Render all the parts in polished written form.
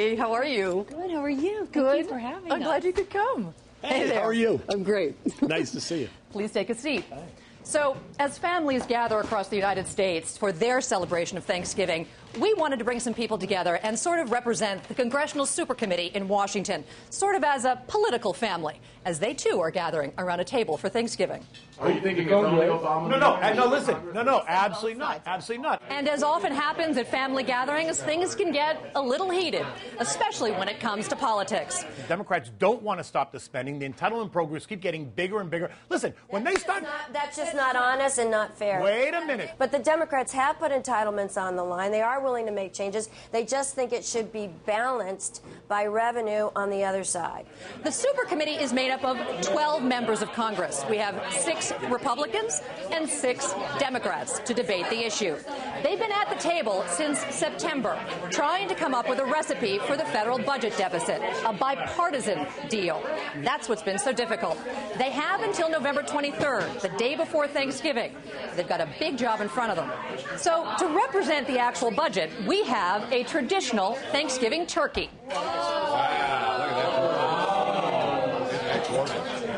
Felicia. How are you? Good. How are you? Good. Thank you for having us. I'm glad you could come. Hey, there. how are you? I'm great. Nice to see you. Please take a seat. So, as families gather across the United States for their celebration of Thanksgiving, we wanted to bring some people together and sort of represent the Congressional Supercommittee in Washington, sort of as a political family, as they too are gathering around a table for Thanksgiving. Are you thinking it's only Obama? No, listen. No, absolutely not. Absolutely not. And as often happens at family gatherings, things can get a little heated, especially when it comes to politics. The Democrats don't want to stop the spending. The entitlement programs keep getting bigger and bigger. Listen, when they start... That's just not honest and not fair. Wait a minute. But the Democrats have put entitlements on the line. They are willing to make changes. They just think it should be balanced by revenue on the other side. The Supercommittee is made up of 12 members of Congress. We have 6 Republicans and 6 Democrats to debate the issue. They've been at the table since September, trying to come up with a recipe for the federal budget deficit, a bipartisan deal. That's what's been so difficult. They have until November 23rd, the day before Thanksgiving. They've got a big job in front of them. So to represent the actual budget, we have a traditional Thanksgiving turkey.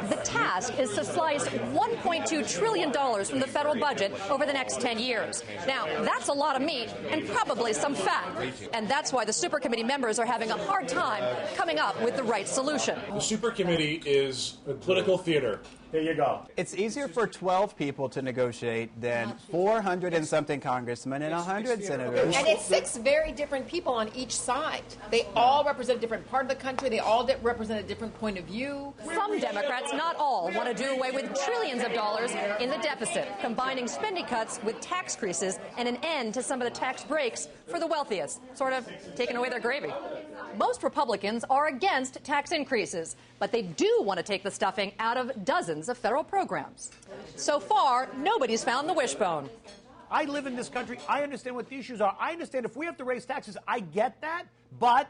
The task is to slice $1.2 trillion from the federal budget over the next 10 years. Now, that's a lot of meat and probably some fat. And that's why the Supercommittee members are having a hard time coming up with the right solution. The Supercommittee is a political theater. There you go. It's easier for 12 people to negotiate than 400 and something congressmen and 100 senators. And it's 6 very different people on each side. They all represent a different part of the country. They all represent a different point of view. Some Democrats, not all, want to do away with trillions of dollars in the deficit, combining spending cuts with tax increases and an end to some of the tax breaks for the wealthiest, sort of taking away their gravy. Most Republicans are against tax increases, but they do want to take the stuffing out of dozens of federal programs. So far, nobody's found the wishbone. I live in this country. I understand what the issues are. I understand if we have to raise taxes, I get that. But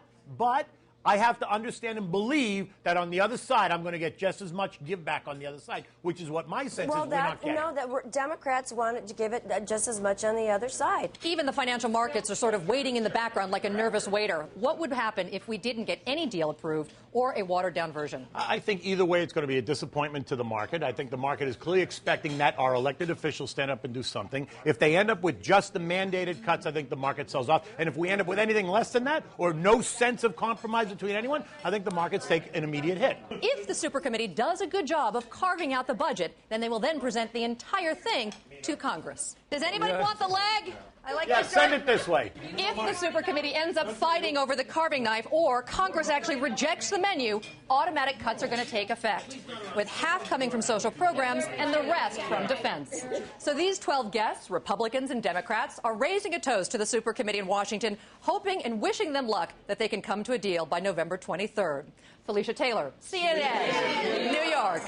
I have to understand and believe that on the other side, I'm going to get just as much give back on the other side, which is what my sense is we're not getting. Democrats wanted to give it just as much on the other side. Even the financial markets are sort of waiting in the background like a nervous waiter. What would happen if we didn't get any deal approved or a watered-down version? I think either way it's going to be a disappointment to the market. I think the market is clearly expecting that our elected officials stand up and do something. If they end up with just the mandated cuts, I think the market sells off. And if we end up with anything less than that or no sense of compromise between anyone, I think the markets take an immediate hit. If the Supercommittee does a good job of carving out the budget, then they will then present the entire thing to Congress. Does anybody want the leg? I like that. Send it this way. If the Supercommittee ends up fighting over the carving knife or Congress actually rejects the menu, automatic cuts are going to take effect, with half coming from social programs and the rest from defense. So these 12 guests, Republicans and Democrats, are raising a toast to the Supercommittee in Washington, hoping and wishing them luck that they can come to a deal by November 23rd. Felicia Taylor, CNN, New York.